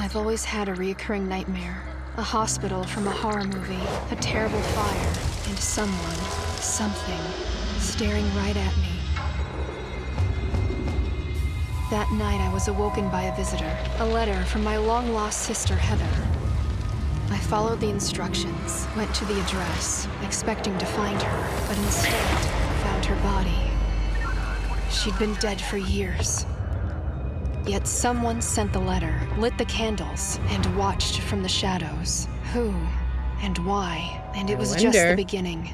I've always had a recurring nightmare. A hospital from a horror movie, a terrible fire, and someone, something, staring right at me. That night I was awoken by a visitor, a letter from my long-lost sister, Heather. I followed the instructions, went to the address, expecting to find her, but instead found her body. She'd been dead for years. Yet someone sent the letter, lit the candles, and watched from the shadows. Who and why? And it was just the beginning.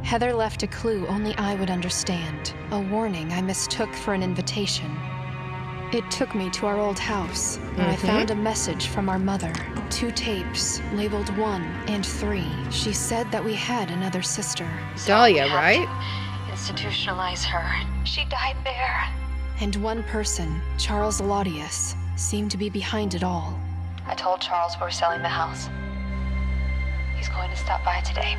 Heather left a clue only I would understand. A warning I mistook for an invitation. It took me to our old house, where I found a message from our mother. 2 tapes, labeled 1 and 3. She said that we had another sister. Dahlia, right? Institutionalize her. She died there. And one person, Charles Laudius, seemed to be behind it all. I told Charles we're selling the house. He's going to stop by today.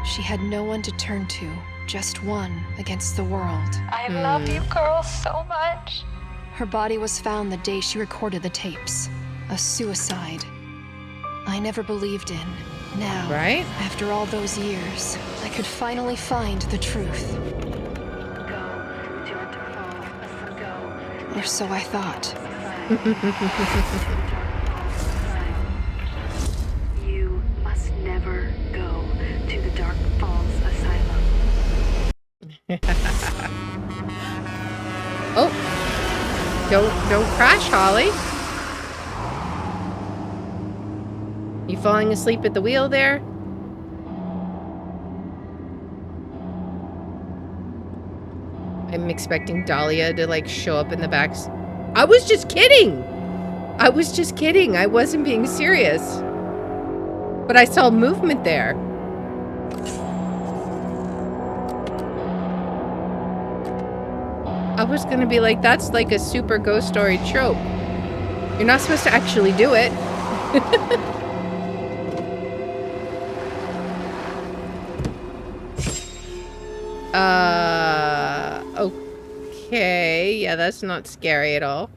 She had no one to turn to, just one against the world. I love you girls so much. Her body was found the day she recorded the tapes. A suicide. I never believed in. Now, right? After all those years, I could finally find the truth. Or so I thought. You must never go to the Dark Falls Asylum. Oh, don't crash, Holly. You falling asleep at the wheel there? I'm expecting Dahlia to like show up in the back. I was just kidding. I was just kidding. I wasn't being serious. But I saw movement there. I was gonna be like, that's like a super ghost story trope. You're not supposed to actually do it. Okay. Yeah, that's not scary at all.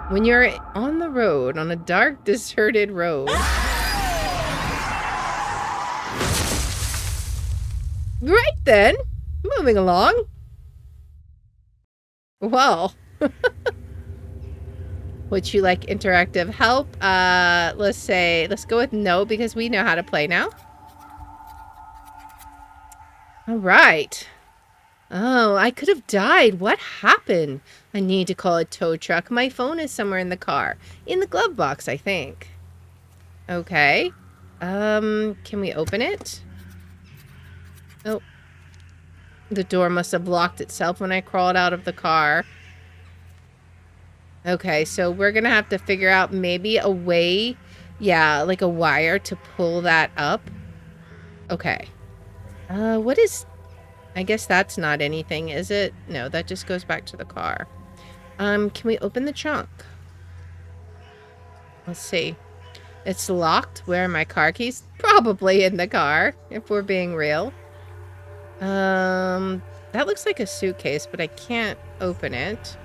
When you're on the road, on a dark, deserted road. Right then. Moving along. Well. Would you like interactive help? Let's go with no, because we know how to play now. All right. Oh, I could have died. What happened? I need to call a tow truck. My phone is somewhere in the car. In the glove box, I think. Okay. Can we open it? Oh. The door must have locked itself when I crawled out of the car. Okay, so we're gonna have to figure out maybe a way, yeah, like a wire to pull that up. Okay. What is... I guess that's not anything, is it? No, that just goes back to the car. Can we open the trunk? Let's see. It's locked. Where are my car keys? Probably in the car, if we're being real. That looks like a suitcase, but I can't open it.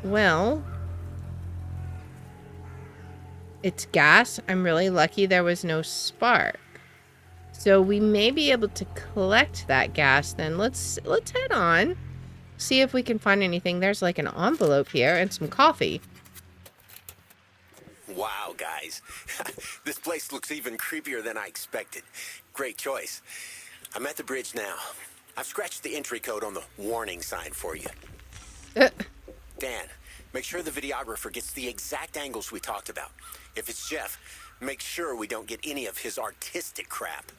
Well, it's gas. I'm really lucky there was no spark. So we may be able to collect that gas then. Let's head on. See if we can find anything. There's like an envelope here and some coffee. Wow, guys. This place looks even creepier than I expected. Great choice. I'm at the bridge now. I've scratched the entry code on the warning sign for you. Dan, make sure the videographer gets the exact angles we talked about. If it's Jeff, make sure we don't get any of his artistic crap.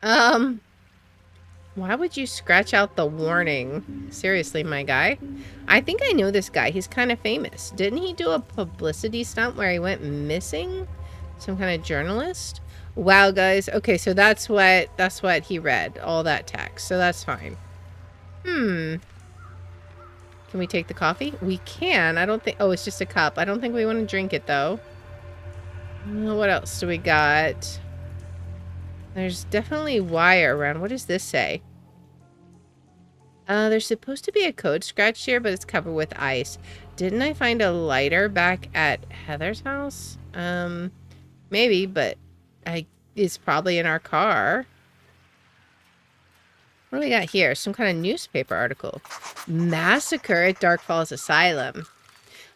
Why would you scratch out the warning? Seriously, my guy. I think I know this guy. He's kind of famous. Didn't he do a publicity stunt where he went missing? Some kind of journalist? Wow, guys. Okay, so that's what he read. All that text. So that's fine. Can we take the coffee? We can. I don't think... Oh, it's just a cup. I don't think we want to drink it, though. What else do we got? There's definitely wire around. What does this say? There's supposed to be a code scratched here, but it's covered with ice. Didn't I find a lighter back at Heather's house? Maybe, but it's probably in our car. What do we got here? Some kind of newspaper article. Massacre at Dark Falls Asylum.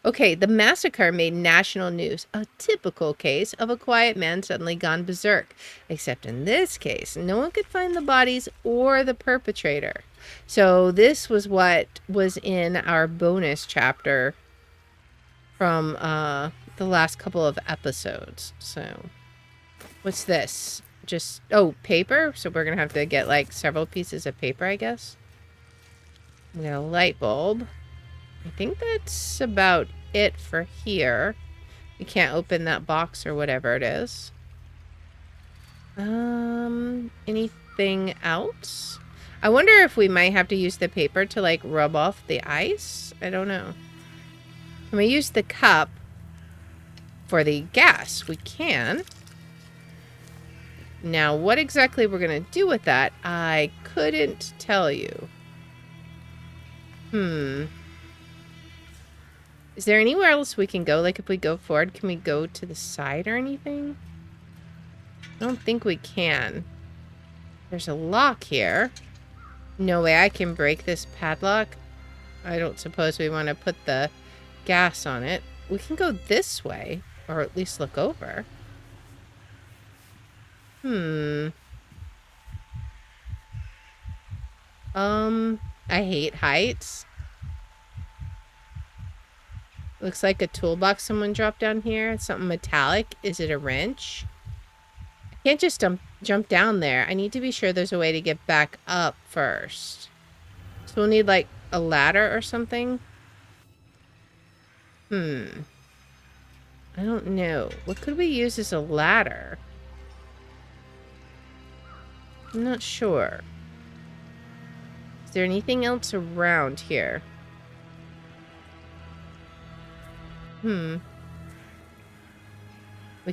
Okay, the massacre made national news. A typical case of a quiet man suddenly gone berserk. Except in this case, no one could find the bodies or the perpetrator. So this was what was in our bonus chapter from the last couple of episodes. So, what's this? Just, oh, paper? So we're going to have to get, like, several pieces of paper, I guess. We got a light bulb. I think that's about it for here. We can't open that box or whatever it is. Anything else? I wonder if we might have to use the paper to, like, rub off the ice. I don't know. Can we use the cup for the gas? We can. Now, what exactly we're going to do with that, I couldn't tell you. Is there anywhere else we can go? Like, if we go forward, can we go to the side or anything? I don't think we can. There's a lock here. No way I can break this padlock. I don't suppose we want to put the gas on it. We can go this way, or at least look over. I hate heights. Looks like a toolbox someone dropped down here. It's something metallic. Is it a wrench? I can't just jump down there. I need to be sure there's a way to get back up first. So we'll need, like, a ladder or something. I don't know. What could we use as a ladder? I'm not sure. Is there anything else around here? We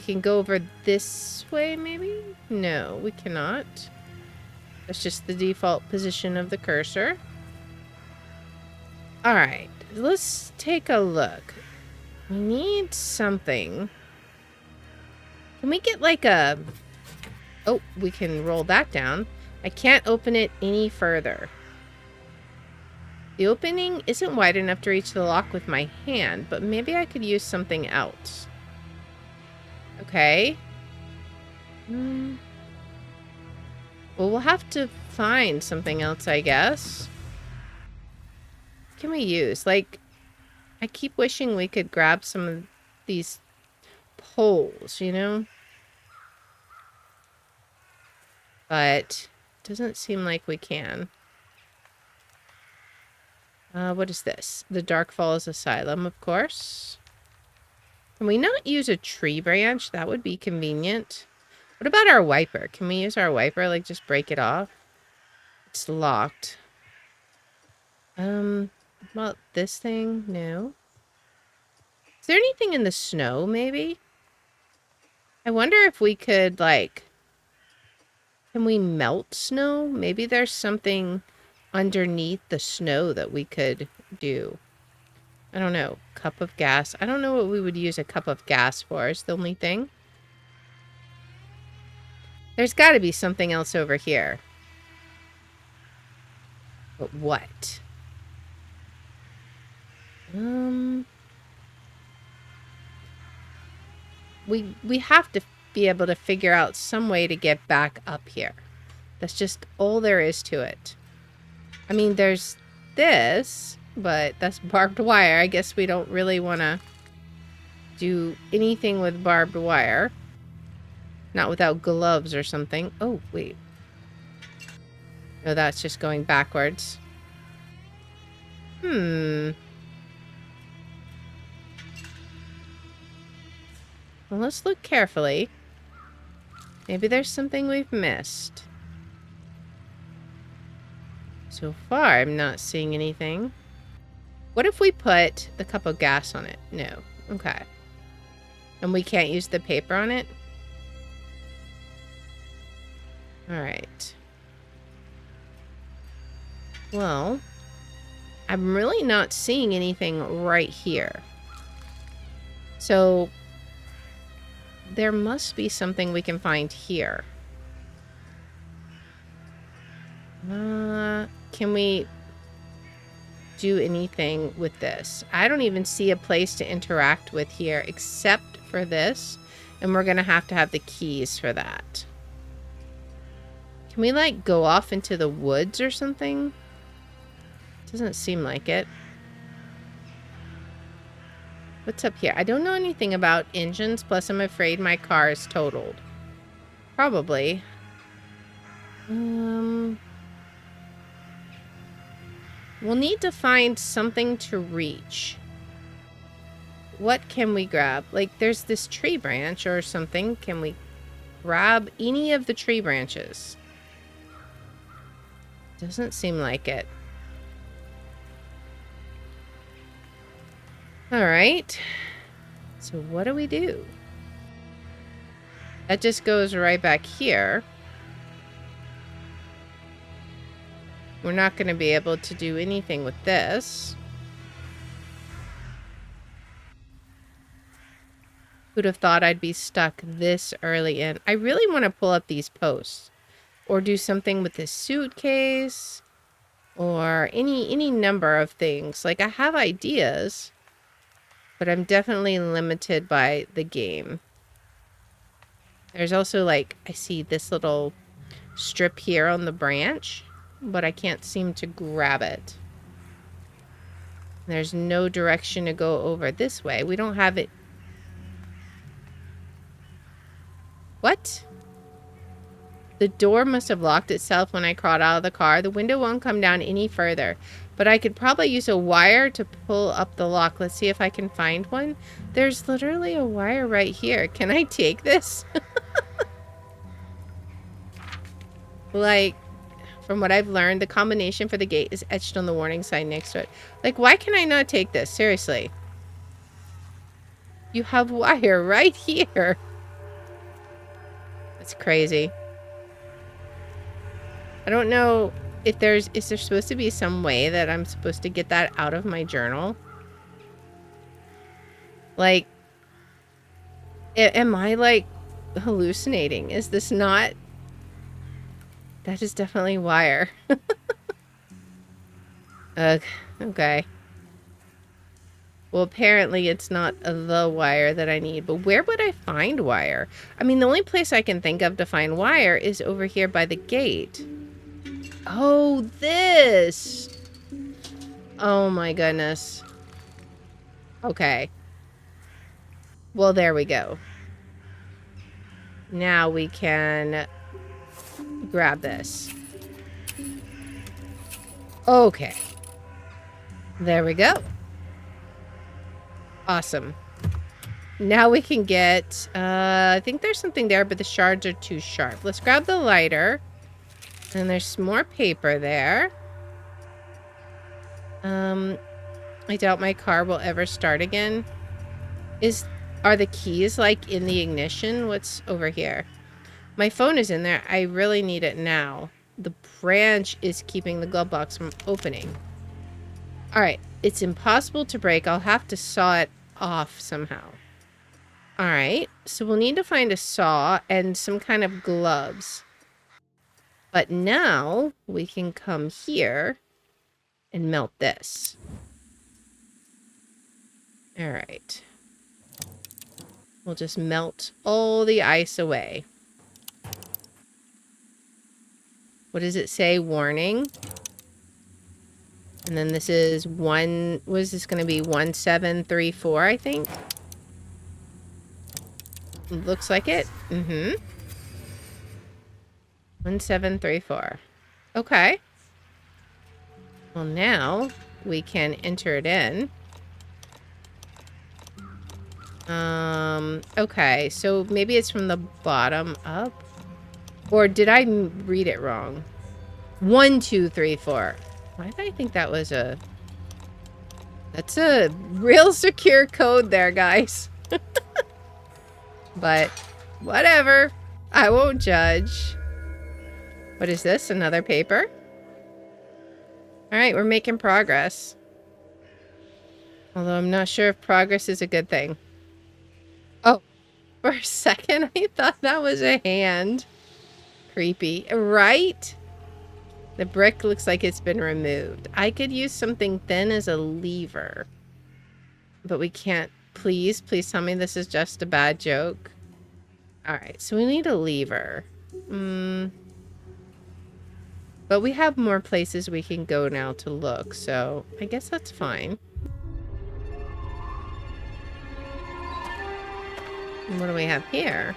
can go over this way, maybe? No, we cannot. That's just the default position of the cursor. Alright, let's take a look. We need something. Can we get like a... Oh, we can roll that down. I can't open it any further. The opening isn't wide enough to reach the lock with my hand, but maybe I could use something else. Okay. Well, we'll have to find something else, I guess. What can we use? Like, I keep wishing we could grab some of these poles, you know? But it doesn't seem like we can. What is this? The Dark Falls Asylum, of course. Can we not use a tree branch? That would be convenient. What about our wiper? Can we use our wiper? Like, just break it off? It's locked. About this thing? No. Is there anything in the snow, maybe? I wonder if we could, like... Can we melt snow? Maybe there's something underneath the snow that we could do. I don't know. Cup of gas. I don't know what we would use a cup of gas for. Is the only thing. There's got to be something else over here. But what? We have to be able to figure out some way to get back up here. That's just all there is to it. I mean, there's this, but that's barbed wire. I guess we don't really want to do anything with barbed wire. Not without gloves or something. Oh, wait. No, that's just going backwards. Well, let's look carefully. Maybe there's something we've missed. So far, I'm not seeing anything. What if we put the cup of gas on it? No. Okay. And we can't use the paper on it? Alright. Well, I'm really not seeing anything right here. So, there must be something we can find here. Can we do anything with this? I don't even see a place to interact with here except for this. And we're going to have the keys for that. Can we, like, go off into the woods or something? Doesn't seem like it. What's up here? I don't know anything about engines, plus I'm afraid my car is totaled. Probably. We'll need to find something to reach. What can we grab? Like, there's this tree branch or something. Can we grab any of the tree branches? Doesn't seem like it. Alright. So what do we do? That just goes right back here. We're not going to be able to do anything with this. Who'd have thought I'd be stuck this early in? I really want to pull up these posts. Or do something with this suitcase. Or any number of things. Like, I have ideas. But I'm definitely limited by the game. There's also, like, I see this little strip here on the branch. But I can't seem to grab it. There's no direction to go over this way. We don't have it. What? The door must have locked itself when I crawled out of the car. The window won't come down any further. But I could probably use a wire to pull up the lock. Let's see if I can find one. There's literally a wire right here. Can I take this? Like, from what I've learned, the combination for the gate is etched on the warning sign next to it. Like, why can I not take this? Seriously. You have wire right here. That's crazy. I don't know if is there supposed to be some way that I'm supposed to get that out of my journal? Like, am I, like, hallucinating? Is this not? That is definitely wire. Okay. Well, apparently it's not the wire that I need. But where would I find wire? I mean, the only place I can think of to find wire is over here by the gate. Oh, this! Oh my goodness. Okay. Well, there we go. Now we can grab this. Okay. There we go. Awesome. Now we can get, I think there's something there, but the shards are too sharp. Let's grab the lighter. And there's more paper there. I doubt my car will ever start again. Are the keys, like, in the ignition? What's over here? My phone is in there. I really need it now. The branch is keeping the glove box from opening. Alright. It's impossible to break. I'll have to saw it off somehow. Alright. So we'll need to find a saw and some kind of gloves. But now we can come here and melt this. Alright. We'll just melt all the ice away. What does it say? Warning. And then this is what is this going to be? 1734, I think. Looks like it. 1734. Okay. Well, now we can enter it in. Okay. So maybe it's from the bottom up. Or did I read it wrong? 1, 2, 3, 4. Why did I think that was that's a real secure code there, guys. But whatever. I won't judge. What is this? Another paper? Alright, we're making progress. Although I'm not sure if progress is a good thing. Oh, for a second I thought that was a hand. Creepy. Right? The brick looks like it's been removed. I could use something thin as a lever. But we can't. Please tell me this is just a bad joke. Alright, so we need a lever. But we have more places we can go now to look, so I guess that's fine. And what do we have here?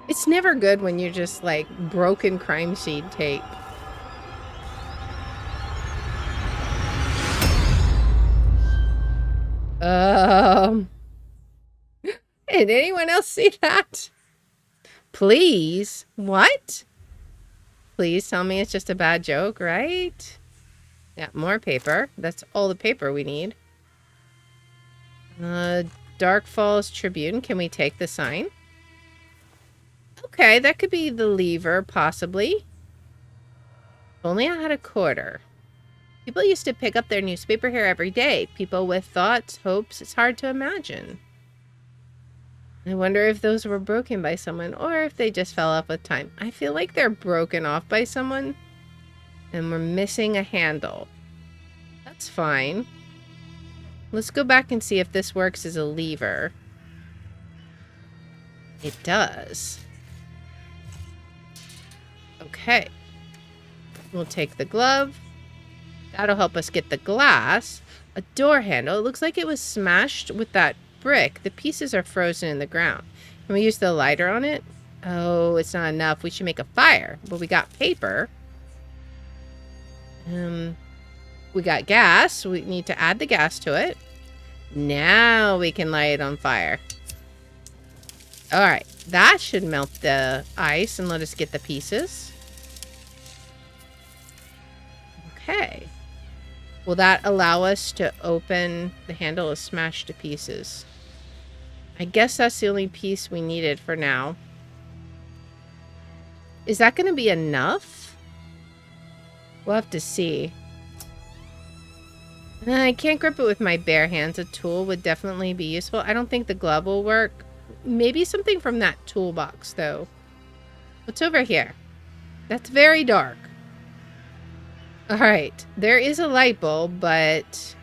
It's never good when you're just like broken crime scene tape. Did anyone else see that? Please? What? Please tell me it's just a bad joke, right? Yeah, more paper. That's all the paper we need. Dark Falls Tribune. Can we take the sign? Okay, that could be the lever, possibly. If only I had a quarter. People used to pick up their newspaper here every day. People with thoughts, hopes. It's hard to imagine. I wonder if those were broken by someone or if they just fell off with time. I feel like they're broken off by someone and we're missing a handle. That's fine. Let's go back and see if this works as a lever. It does. Okay. We'll take the glove. That'll help us get the glass. A door handle. It looks like it was smashed with that brick. The pieces are frozen in the ground. Can we use the lighter on it? Oh, it's not enough. We should make a fire. But we got paper. We got gas. We need to add the gas to it. Now we can light it on fire. Alright. That should melt the ice and let us get the pieces. Okay. Will that allow us to open the handle is smashed to pieces? I guess that's the only piece we needed for now. Is that going to be enough? We'll have to see. I can't grip it with my bare hands. A tool would definitely be useful. I don't think the glove will work. Maybe something from that toolbox, though. What's over here? That's very dark. Alright, there is a light bulb, but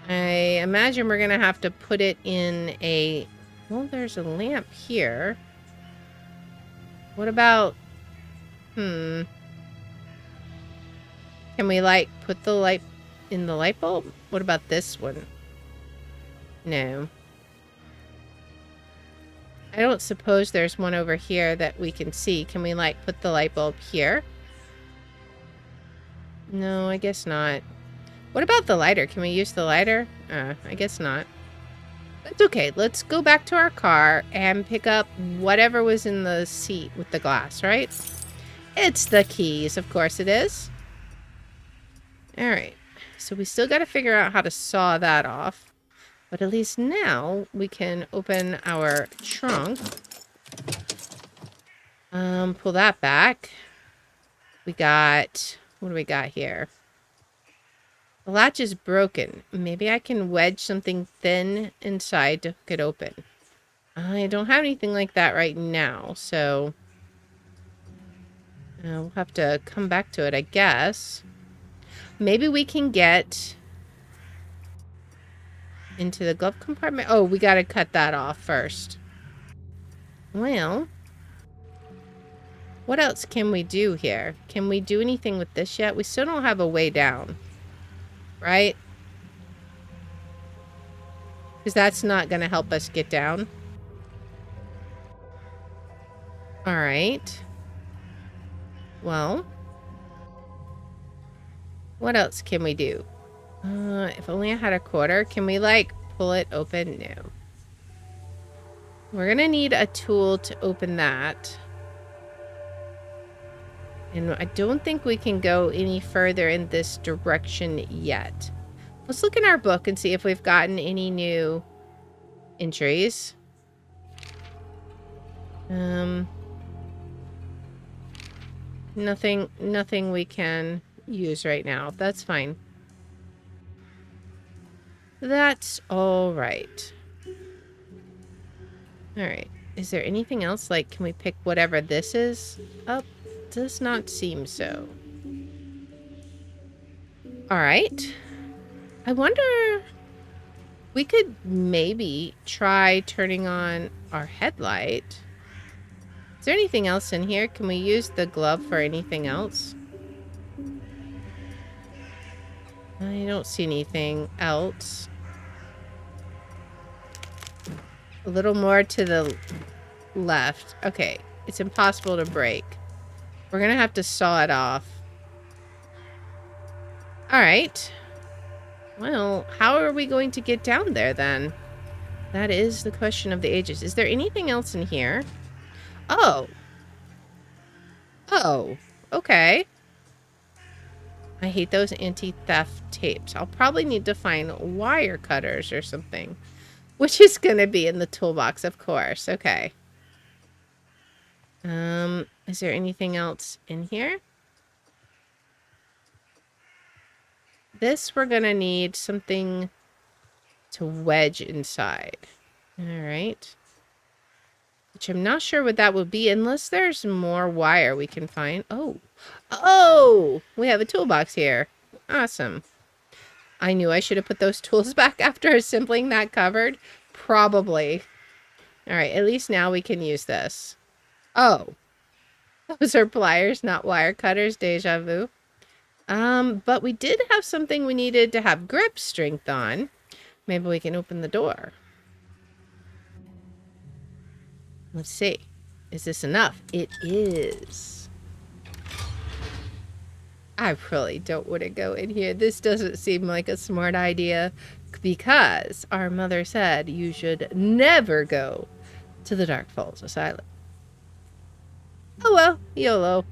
I imagine we're going to have to put it in a... Well, there's a lamp here. What about... Can we, like, put the light in the light bulb? What about this one? No. I don't suppose there's one over here that we can see. Can we, like, put the light bulb here? No, I guess not. What about the lighter? Can we use the lighter? I guess not. That's okay. Let's go back to our car and pick up whatever was in the seat with the glass, right? It's the keys. Of course it is. Alright. So we still got to figure out how to saw that off. But at least now we can open our trunk. Pull that back. We got... What do we got here? The latch is broken. Maybe I can wedge something thin inside to hook it open. I don't have anything like that right now, so... we'll have to come back to it, I guess. Maybe we can get... into the glove compartment. Oh, we gotta cut that off first. Well... What else can we do here? Can we do anything with this yet? We still don't have a way down. Right? Because that's not going to help us get down. Alright. Well. What else can we do? If only I had a quarter. Can we, like, pull it open? No. We're going to need a tool to open that. And I don't think we can go any further in this direction yet. Let's look in our book and see if we've gotten any new entries. Nothing we can use right now. That's fine. That's all right. All right. Is there anything else? Like, can we pick whatever this is up? Does not seem so. All right. I wonder... We could maybe try turning on our headlight. Is there anything else in here? Can we use the glove for anything else? I don't see anything else. A little more to the left. Okay, it's impossible to break. We're gonna have to saw it off. Alright. Well, how are we going to get down there then? That is the question of the ages. Is there anything else in here? Oh. Oh. Okay. I hate those anti-theft tapes. I'll probably need to find wire cutters or something. Which is going to be in the toolbox, of course. Okay. Is there anything else in here? This, we're going to need something to wedge inside. All right. Which I'm not sure what that would be unless there's more wire we can find. Oh. Oh! We have a toolbox here. Awesome. I knew I should have put those tools back after assembling that cupboard. Probably. Alright, at least now we can use this. Oh. Those are pliers, not wire cutters. Deja vu. But we did have something we needed to have grip strength on. Maybe we can open the door. Let's see. Is this enough? It is. I really don't want to go in here. This doesn't seem like a smart idea because our mother said you should never go to the Dark Falls Asylum. Oh well, YOLO.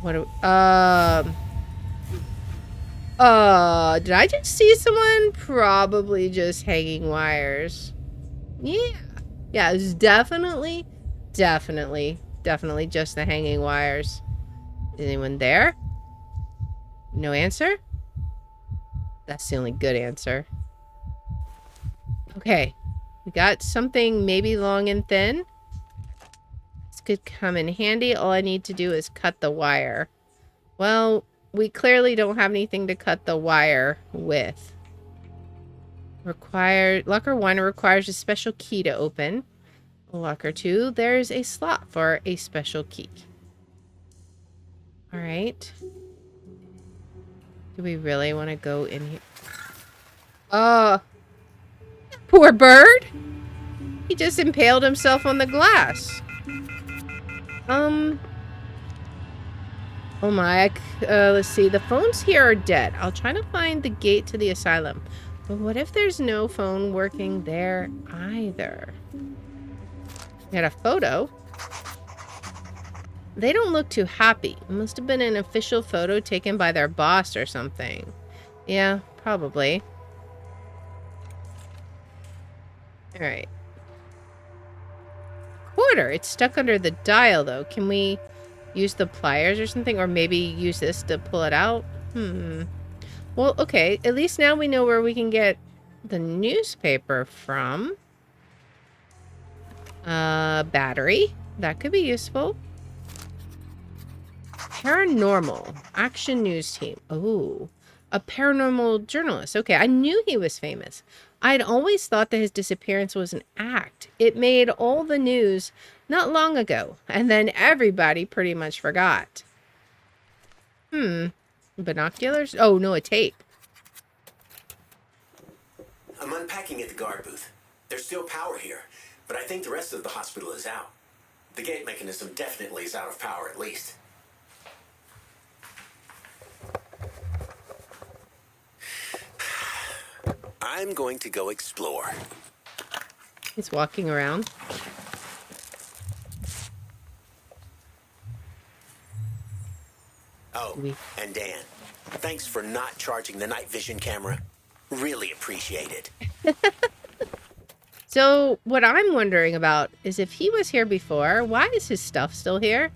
What do did I just see someone? Probably just hanging wires. Yeah. Yeah, it was definitely just the hanging wires. Is anyone there? No answer? That's the only good answer. Okay. We got something maybe long and thin. This could come in handy. All I need to do is cut the wire. Well, we clearly don't have anything to cut the wire with. Locker 1 requires a special key to open. Locker 2, there's a slot for a special key. Alright. Do we really want to go in here? Poor bird! He just impaled himself on the glass. Oh my, let's see. The phones here are dead. I'll try to find the gate to the asylum. But what if there's no phone working there either? We got a photo. They don't look too happy. It must have been an official photo taken by their boss or something. Yeah, probably. Alright. Quarter. It's stuck under the dial, though. Can we use the pliers or something? Or maybe use this to pull it out? Well, okay. At least now we know where we can get the newspaper from. Battery. That could be useful. Paranormal. Action news team. Oh. A paranormal journalist. Okay, I knew he was famous. I'd always thought that his disappearance was an act. It made all the news not long ago, and then everybody pretty much forgot. Binoculars? Oh, no, a tape. I'm unpacking at the guard booth. There's still power here, but I think the rest of the hospital is out. The gate mechanism definitely is out of power, at least. I'm going to go explore. He's walking around. Oh, and Dan, thanks for not charging the night vision camera. Really appreciate it. So what I'm wondering about is if he was here before, why is his stuff still here?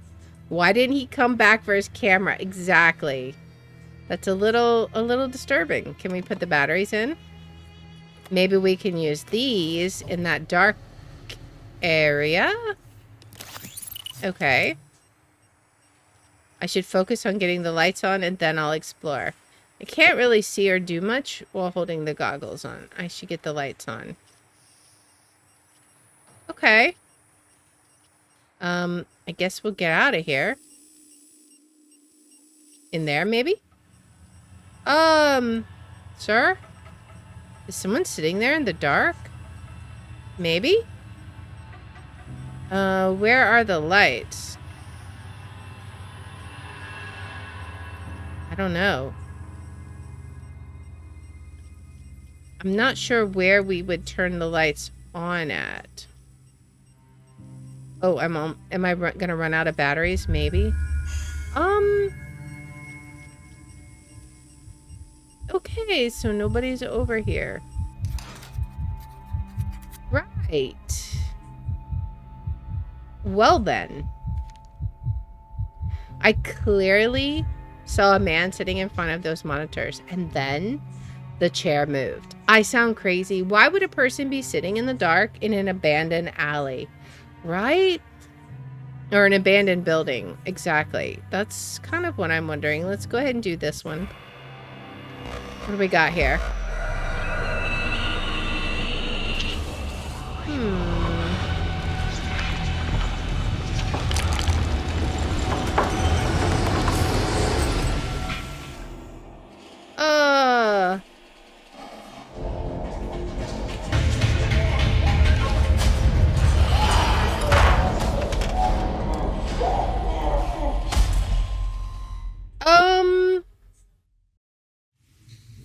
Why didn't he come back for his camera? Exactly. That's a little disturbing. Can we put the batteries in? Maybe we can use these in that dark area. Okay. I should focus on getting the lights on and then I'll explore. I can't really see or do much while holding the goggles on. I should get the lights on. Okay. I guess we'll get out of here. In there, maybe? Sir? Is someone sitting there in the dark? Maybe? Where are the lights? I don't know. I'm not sure where we would turn the lights on at. Oh, am I gonna run out of batteries? Maybe. Okay, so nobody's over here. Right. Well then. I clearly saw a man sitting in front of those monitors, and then the chair moved. I sound crazy. Why would a person be sitting in the dark in an abandoned alley? Right? Or an abandoned building. Exactly. That's kind of what I'm wondering. Let's go ahead and do this one. What do we got here?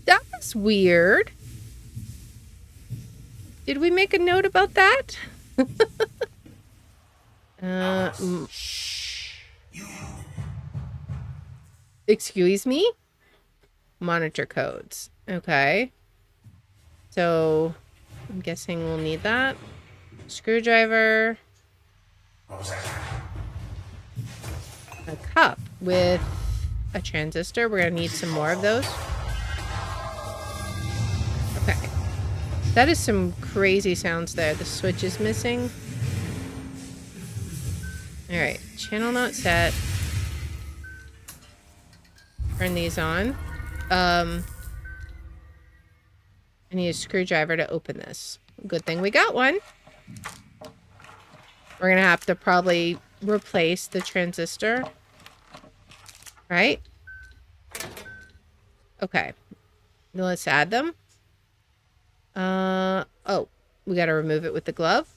That was weird. Did we make a note about that? Excuse me? Monitor codes. Okay. So, I'm guessing we'll need that. Screwdriver. A cup with a transistor. We're going to need some more of those. Okay. That is some crazy sounds there. The switch is missing. Alright. Channel not set. Turn these on. I need a screwdriver to open this. Good thing we got one. We're gonna have to probably replace the transistor. Right? Okay. Now let's add them. Oh. We gotta remove it with the glove.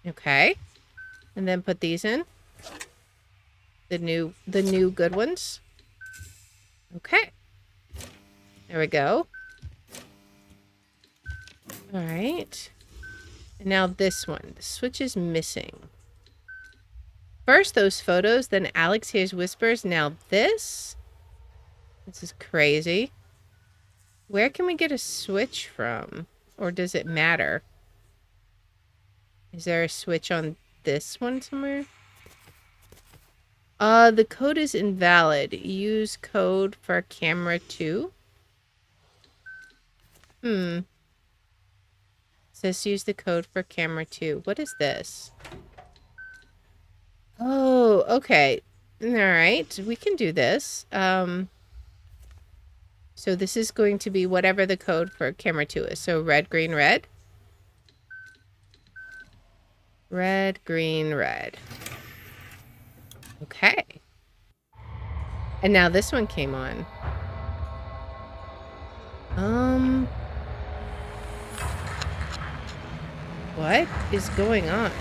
Okay. And then put these in. The new good ones. Okay. There we go. All right. And now this one. The switch is missing. First those photos, then Alex hears whispers. Now this? This is crazy. Where can we get a switch from? Or does it matter? Is there a switch on this one somewhere? The code is invalid. Use code for camera 2. It says use the code for camera 2. What is this? Oh, okay. Alright, we can do this. So this is going to be whatever the code for camera 2 is. So red, green, red. Red, green, red. Okay. And now this one came on. What is going on?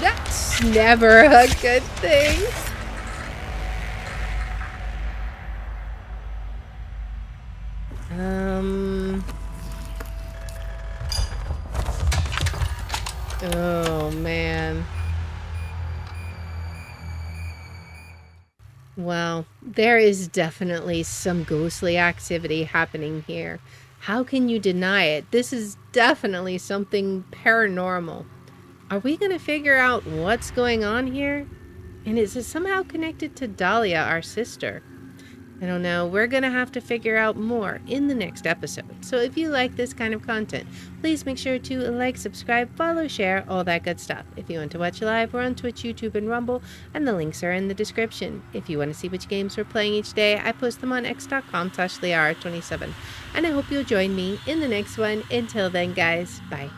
That's never a good thing. Oh, man. Well, there is definitely some ghostly activity happening here. How can you deny it? This is definitely something paranormal. Are we going to figure out what's going on here? And is it somehow connected to Dahlia, our sister? I don't know. We're going to have to figure out more in the next episode. So if you like this kind of content, please make sure to like, subscribe, follow, share, all that good stuff. If you want to watch live, we're on Twitch, YouTube, and Rumble, and the links are in the description. If you want to see which games we're playing each day, I post them on x.com/Liara27. And I hope you'll join me in the next one. Until then, guys, bye.